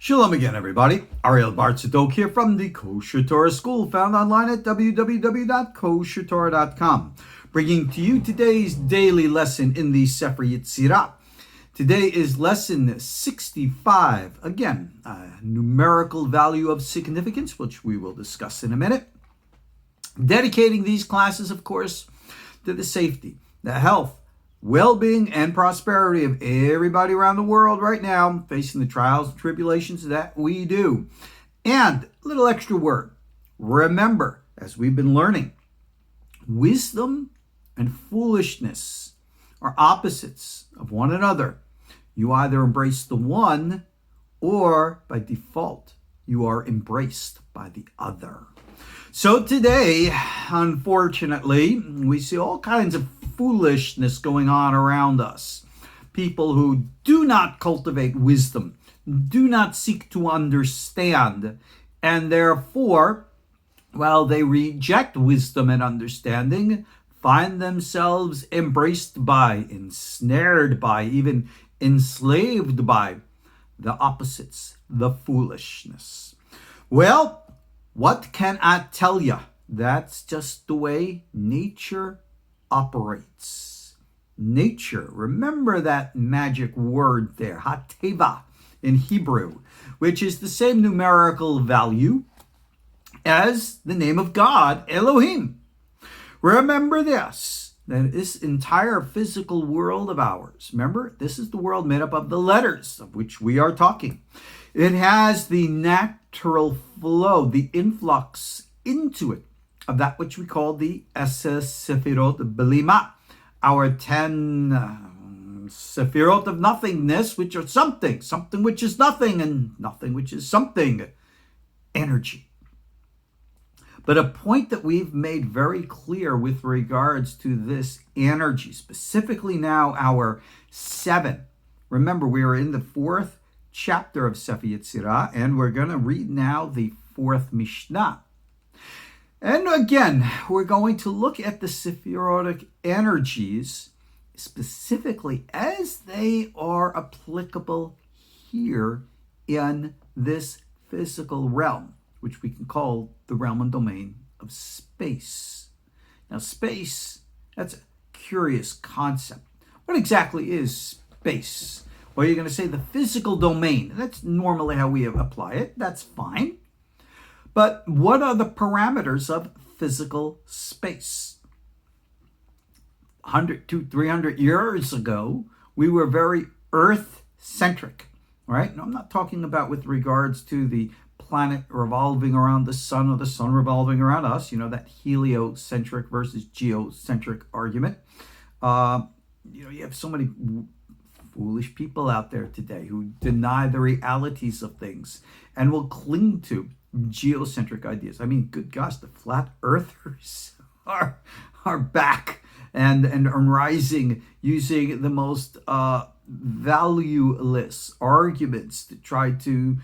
Shalom again, everybody. Ariel Tzadok here from the KosherTorah School, found online at www.KosherTorah.com, bringing to you today's daily lesson in the Sefer Yetzirah. Today is lesson 65. Again, a numerical value of significance, which we will discuss in a minute. Dedicating these classes, of course, to the safety, the health, well-being, and prosperity of everybody around the world right now, facing the trials and tribulations that we do. And a little extra word. Remember, as we've been learning, wisdom and foolishness are opposites of one another. You either embrace the one, or by default, you are embraced by the other. So today, unfortunately, we see all kinds of foolishness going on around us. People who do not cultivate wisdom, do not seek to understand, and therefore, while they reject wisdom and understanding, find themselves embraced by, ensnared by, even enslaved by the opposites, the foolishness. Well, what can I tell you? That's just the way nature operates. Nature, remember that magic word there, hateva in Hebrew, which is the same numerical value as the name of God, Elohim. Remember this, that this entire physical world of ours, remember, this is the world made up of the letters of which we are talking. It has the natural flow, the influx into it of that which we call the sefirot belima, our 10 sefirot of nothingness, which are something which is nothing, and nothing which is something, energy. But a point that we've made very clear with regards to this energy, specifically now our 7. Remember, we are in the 4th chapter of Sefer Yetzirah, and we're going to read now the 4th Mishnah. And again, we're going to look at the sefirotic energies specifically as they are applicable here in this physical realm, which we can call the realm and domain of space. Now, space, that's a curious concept. What exactly is space? Well, you're going to say the physical domain. That's normally how we apply it. That's fine. But what are the parameters of physical space? 100 to 300 years ago, we were very Earth-centric, right? And I'm not talking about with regards to the planet revolving around the sun or the sun revolving around us, that heliocentric versus geocentric argument. You have so many foolish people out there today who deny the realities of things and will cling to geocentric ideas. I mean, good gosh, the flat earthers are back and rising, using the most valueless arguments to try to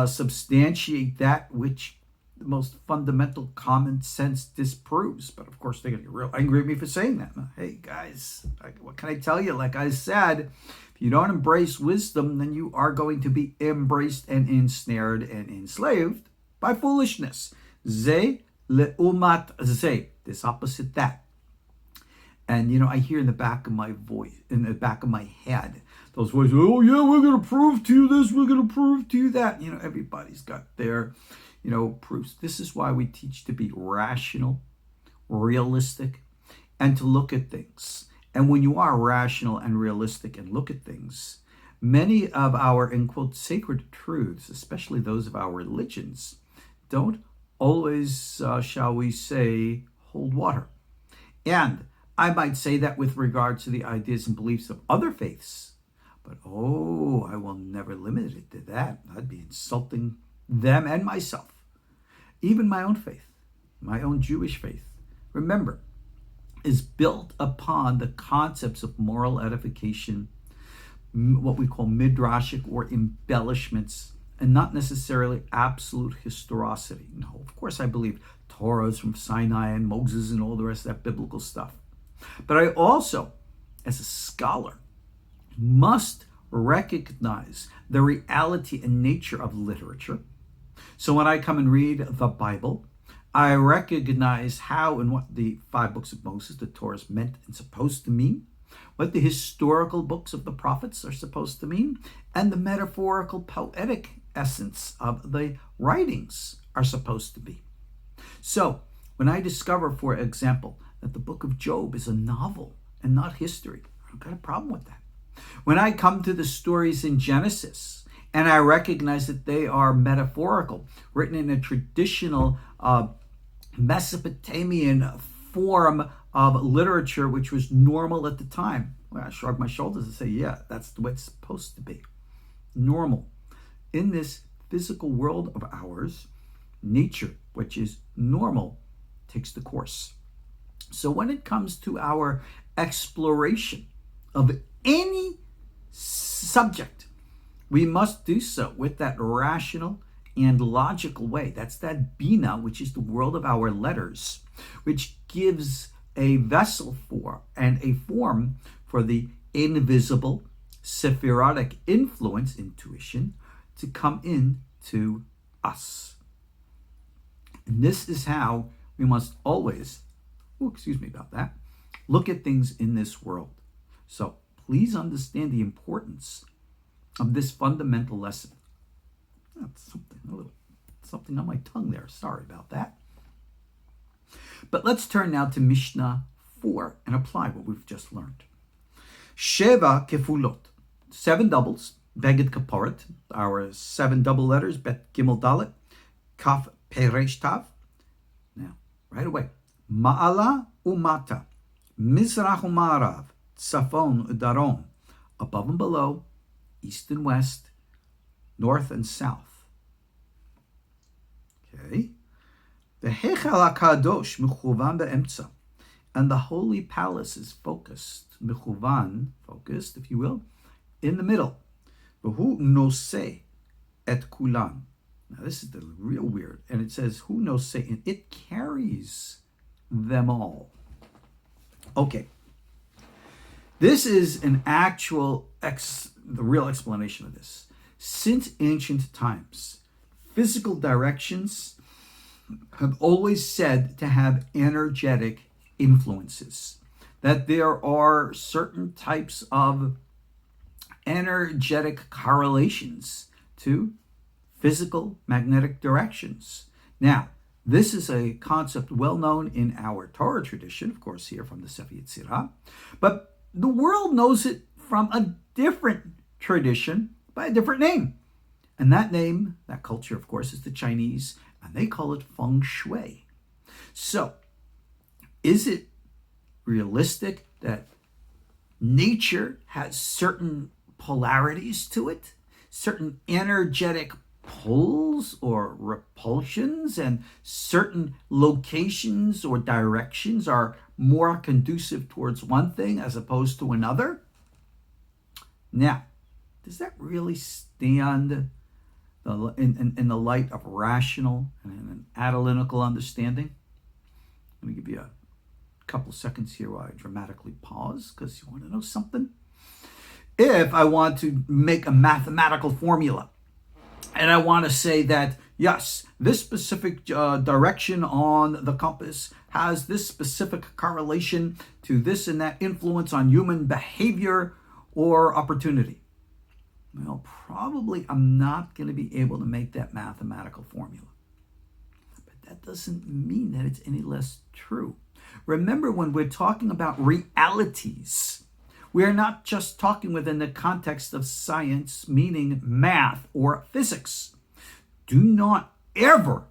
substantiate that which the most fundamental common sense disproves. But of course, they're going to get real angry at me for saying that. Hey, guys, what can I tell you? Like I said, if you don't embrace wisdom, then you are going to be embraced and ensnared and enslaved by foolishness. Ze leumat ze, this opposite that. And I hear in the back of my voice, in the back of my head, those voices, oh yeah, we're going to prove to you this, we're going to prove to you that. Everybody's got their, proofs. This is why we teach to be rational, realistic, and to look at things. And when you are rational and realistic and look at things, many of our, in quote, sacred truths, especially those of our religions, don't always, shall we say, hold water. And I might say that with regard to the ideas and beliefs of other faiths, but I will never limit it to that. I'd be insulting them and myself. Even my own faith, my own Jewish faith, remember, is built upon the concepts of moral edification, what we call midrashic or embellishments, and not necessarily absolute historicity. No, of course I believe Torah is from Sinai and Moses and all the rest of that biblical stuff. But I also, as a scholar, must recognize the reality and nature of literature. So when I come and read the Bible, I recognize how and what the 5 books of Moses, the Torah, is meant and supposed to mean, what the historical books of the prophets are supposed to mean, and the metaphorical, poetic essence of the writings are supposed to be. So when I discover, for example, that the book of Job is a novel and not history, I don't got a problem with that. When I come to the stories in Genesis and I recognize that they are metaphorical, written in a traditional Mesopotamian form of literature, which was normal at the time, well, I shrug my shoulders and say, yeah, that's the way it's supposed to be. Normal. In this physical world of ours, nature, which is normal, takes the course. So when it comes to our exploration of any subject, we must do so with that rational and logical way. That's that Bina, which is the world of our letters, which gives a vessel for and a form for the invisible sefirotic influence, intuition, to come in to us. And this is how we must always, look at things in this world. So please understand the importance of this fundamental lesson. That's something on my tongue there. Sorry about that. But let's turn now to Mishnah 4 and apply what we've just learned. Sheva kefulot, 7 doubles, beged KaPoReT, our 7 double letters, bet gimel dalet, kaf peresh tav. Now, right away, ma'ala umata, mizrach umarav, tzafon udarom, above and below, east and west, north and south. Okay. The Hechal HaKadosh mechuvan be'emtza, and the holy palace is focused, mechuvan, focused, if you will, in the middle. V'hu noseh et kulan. Now this is the real weird, and it says hu noseh, and it carries them all. Okay. This is an actual the real explanation of this. Since ancient times, physical directions have always said to have energetic influences, that there are certain types of energetic correlations to physical magnetic directions. Now, this is a concept well known in our Torah tradition, of course, here from the Sefer Yetzirah, but the world knows it from a different tradition by a different name. And that name, that culture, of course, is the Chinese, and they call it Feng Shui. So, is it realistic that nature has certain polarities to it, certain energetic pulls or repulsions, and certain locations or directions are more conducive towards one thing as opposed to another? Now, does that really stand in the light of rational and an analytical understanding? Let me give you a couple seconds here while I dramatically pause, because you want to know something. If I want to make a mathematical formula, and I want to say that, yes, this specific direction on the compass has this specific correlation to this and that influence on human behavior or opportunity. Well, probably I'm not going to be able to make that mathematical formula. But that doesn't mean that it's any less true. Remember, when we're talking about realities, we're not just talking within the context of science, meaning math or physics. Do not ever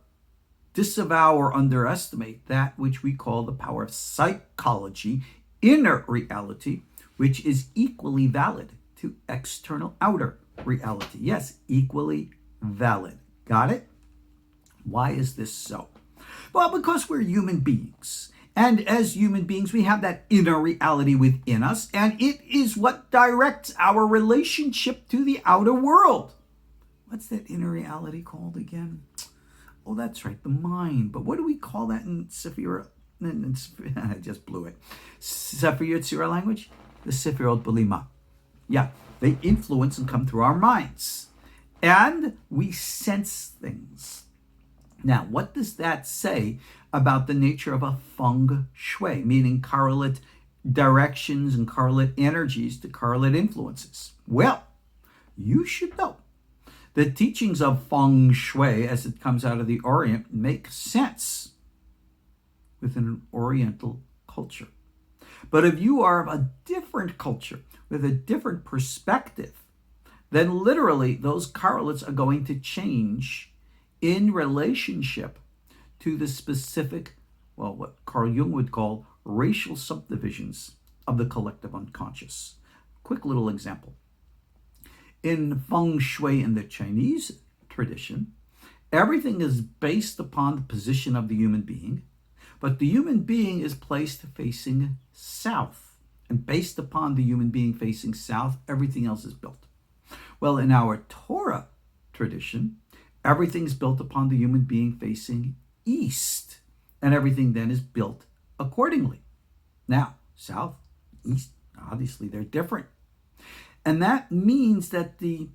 disavow or underestimate that which we call the power of psychology, inner reality, which is equally valid to external outer reality. Yes, equally valid. Got it? Why is this so? Well, because we're human beings. And as human beings, we have that inner reality within us, and it is what directs our relationship to the outer world. What's that inner reality called again? Oh, that's right, the mind. But what do we call that in sefirot? I just blew it. Sefer Yetzirah language? The sefirot b'lima. Yeah, They influence and come through our minds. And we sense things. Now, what does that say about the nature of a Feng Shui, meaning correlate directions and correlate energies to correlate influences? Well, you should know the teachings of Feng Shui, as it comes out of the Orient, make sense within an Oriental culture. But if you are of a different culture, with a different perspective, then literally those correlates are going to change in relationship to the specific, well, what Carl Jung would call racial subdivisions of the collective unconscious. Quick little example. In Feng Shui in the Chinese tradition, everything is based upon the position of the human being, but the human being is placed facing south. And based upon the human being facing south, everything else is built. Well, in our Torah tradition, everything's built upon the human being facing east, and everything then is built accordingly. Now, south, east, obviously they're different. And that means that the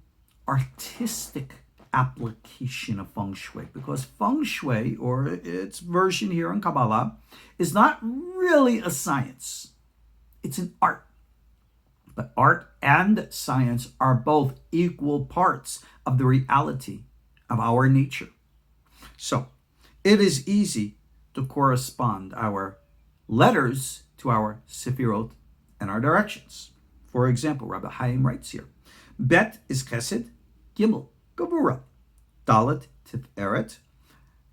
artistic application of Feng Shui, because Feng Shui, or its version here in Kabbalah, is not really a science. It's an art. But art and science are both equal parts of the reality of our nature. So it is easy to correspond our letters to our sefirot and our directions. For example, Rabbi Hayim writes here, Bet is Chesed, Gimel, Gevurah, Dalet, Tiferet,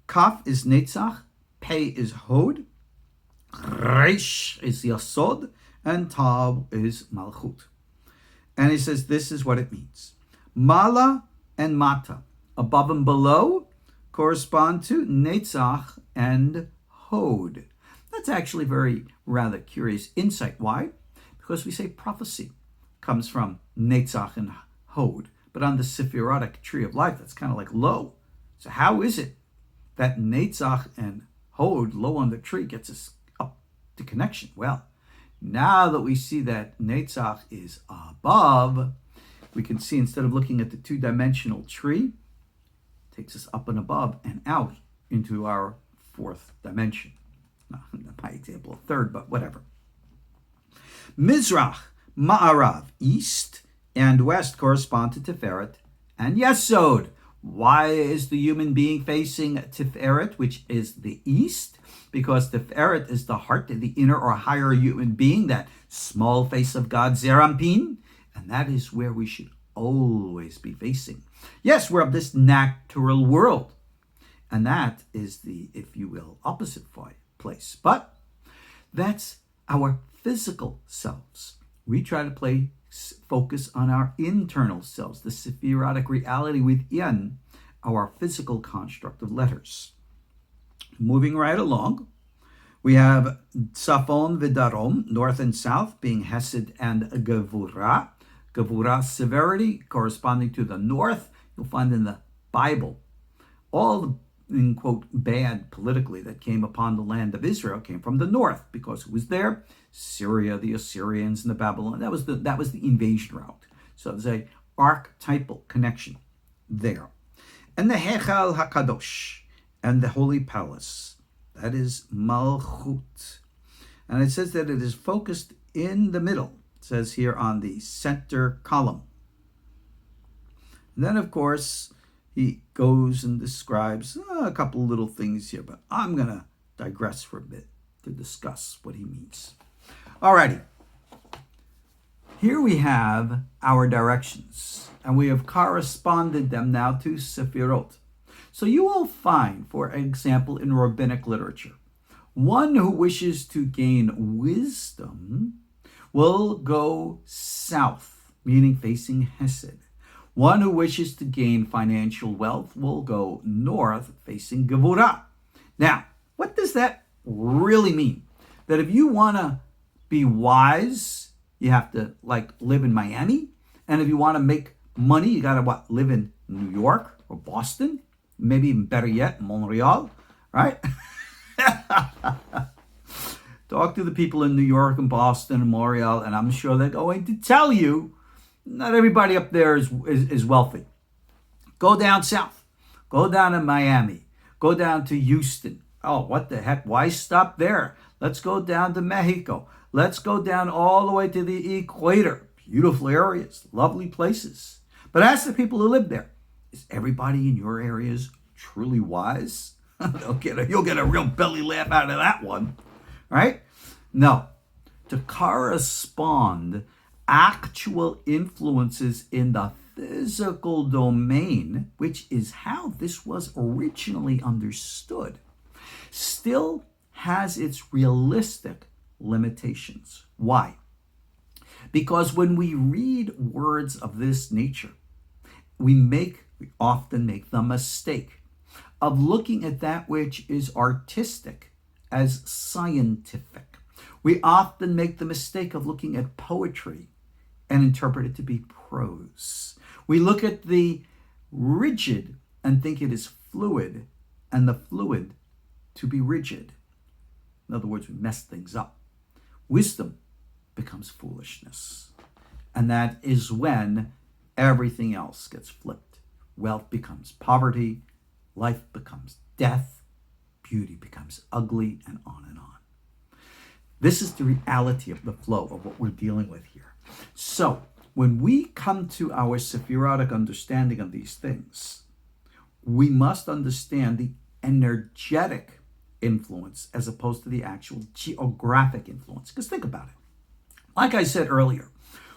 Kaf is Netzach, Pei is Hod, Reish is Yasod, and Tav is Malkhut. And he says this is what it means. Mala and Mata, above and below, correspond to Netzach and Hod. That's actually very rather curious insight. Why? Because we say prophecy comes from Netzach and Hod. But on the sefirotic tree of life, that's kind of like low. So how is it that Netzach and Hod, low on the tree, gets us up to connection? Well, now that we see that Netzach is above, we can see instead of looking at the two-dimensional tree, it takes us up and above and out into our fourth dimension. Not my example, a third, but whatever. Mizrach, Ma'arav, east and west correspond to Tiferet and Yesod. Why is the human being facing Tiferet, which is the east? Because Tiferet is the heart, the inner or higher human being, that small face of God, Zerampin, and that is where we should always be facing. Yes, we're of this natural world, and that is the, if you will, opposite place. But that's our physical selves. We try to focus on our internal selves, the sefirotic reality within our physical construct of letters. Moving right along, we have Tzafon v'Darom, north and south, being Hesed and Gevurah. Gevurah, severity, corresponding to the north. You'll find in the Bible, all the, in quote, bad politically that came upon the land of Israel came from the north, because it was there. Syria, the Assyrians, and the Babylon. That was the invasion route. So there's a archetypal connection there. And the Hechal HaKadosh, and the holy palace, that is Malkhut. And it says that it is focused in the middle. It says here on the center column. And then, of course, he goes and describes a couple little things here, but I'm going to digress for a bit to discuss what he means. Alrighty. Here we have our directions, and we have corresponded them now to sefirot. So you will find, for example, in rabbinic literature, one who wishes to gain wisdom will go south, meaning facing Hesed. One who wishes to gain financial wealth will go north, facing Gevurah. Now, what does that really mean? That if you want to be wise, you have to live in Miami, and if you want to make money, you got to live in New York or Boston, maybe even better yet, Montreal, right? Talk to the people in New York and Boston and Montreal, and I'm sure they're going to tell you Not everybody up there is wealthy. Go down south. Go down to Miami. Go down to Houston. Oh, what the heck? Why stop there? Let's go down to Mexico. Let's go down all the way to the equator. Beautiful areas, lovely places. But ask the people who live there, is everybody in your areas truly wise? You'll get a real belly laugh out of that one, right? No. To correspond actual influences in the physical domain, which is how this was originally understood, still has its realistic limitations. Why? Because when we read words of this nature, we often make the mistake of looking at that which is artistic as scientific. We often make the mistake of looking at poetry and interpret it to be prose. We look at the rigid and think it is fluid, and the fluid to be rigid. In other words, we mess things up. Wisdom becomes foolishness. And that is when everything else gets flipped. Wealth becomes poverty, life becomes death, beauty becomes ugly, and on and on. This is the reality of the flow of what we're dealing with here. So, when we come to our sefirot understanding of these things, we must understand the energetic influence as opposed to the actual geographic influence. Because think about it. Like I said earlier,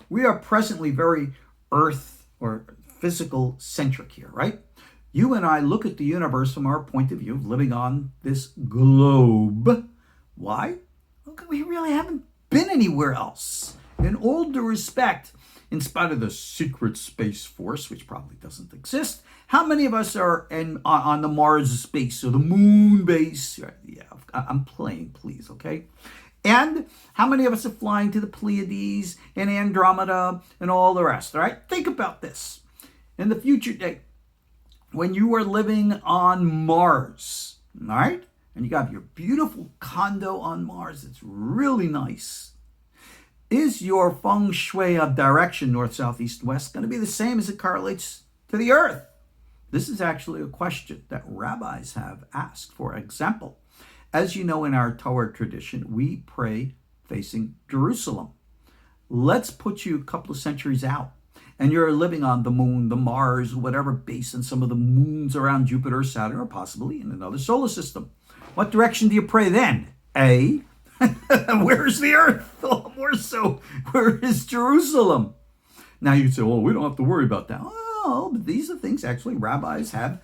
we are presently very earth or physical centric here, right? You and I look at the universe from our point of view of living on this globe. Why? Look, we really haven't been anywhere else. In all due respect, in spite of the secret space force, which probably doesn't exist, how many of us are on the Mars space or the moon base? Yeah, I'm playing, please, okay? And how many of us are flying to the Pleiades and Andromeda and all the rest, all right? Think about this. In the future day, when you are living on Mars, all right? And you have your beautiful condo on Mars, it's really nice. Is your Feng Shui of direction, north, south, east, west, going to be the same as it correlates to the earth? This is actually a question that rabbis have asked. For example, as you know, in our Torah tradition, we pray facing Jerusalem. Let's put you a couple of centuries out, and you're living on the moon, the Mars, whatever base, and some of the moons around Jupiter, Saturn, or possibly in another solar system. What direction do you pray then? A, where's the earth? Oh, more so, where is Jerusalem? Now you'd say, well, we don't have to worry about that. Oh, but these are things actually rabbis have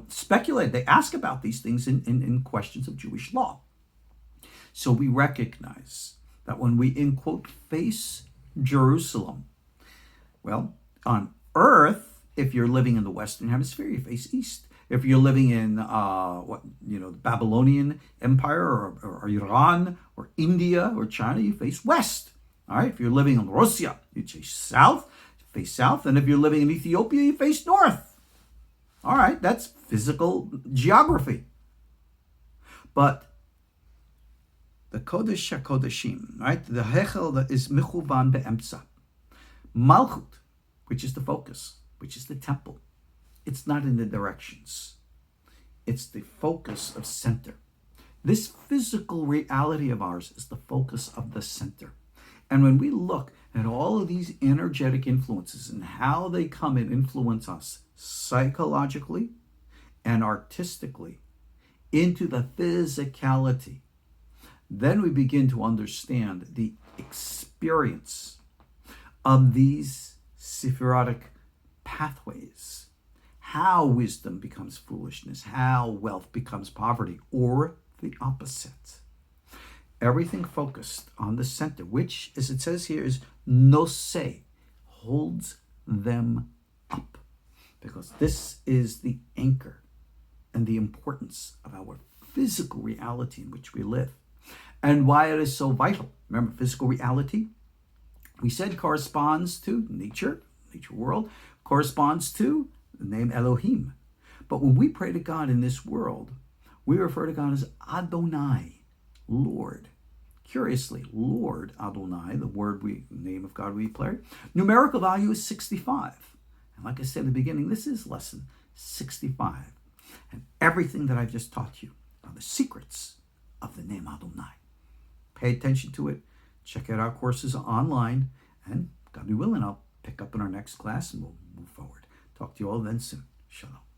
speculated. They ask about these things in questions of Jewish law. So we recognize that when we, in quote, face Jerusalem, well, on earth, if you're living in the Western Hemisphere, you face east. If you're living in the Babylonian Empire or Iran or India or China, you face west. All right. If you're living in Russia, you face south. And if you're living in Ethiopia, you face north. All right. That's physical geography. But the Kodesh HaKodeshim, right? The Hechel is Mechuvan Be'emtza. Malkhut, which is the focus, which is the temple. It's not in the directions. It's the focus of center. This physical reality of ours is the focus of the center. And when we look at all of these energetic influences and how they come and influence us psychologically and artistically into the physicality, then we begin to understand the experience of these sefirotic pathways. How wisdom becomes foolishness, how wealth becomes poverty, or the opposite. Everything focused on the center, which, as it says here, is noseh, holds them up. Because this is the anchor and the importance of our physical reality in which we live. And why it is so vital. Remember, physical reality, we said, corresponds to nature world, corresponds to the name Elohim. But when we pray to God in this world, we refer to God as Adonai, Lord, Curiously, Lord Adonai, the name of God we play, numerical value is 65. And like I said in the beginning, this is lesson 65. And everything that I've just taught you are the secrets of the name Adonai. Pay attention to it. Check out our courses online. And God be willing, I'll pick up in our next class and we'll move forward. Talk to you all then soon. Shalom.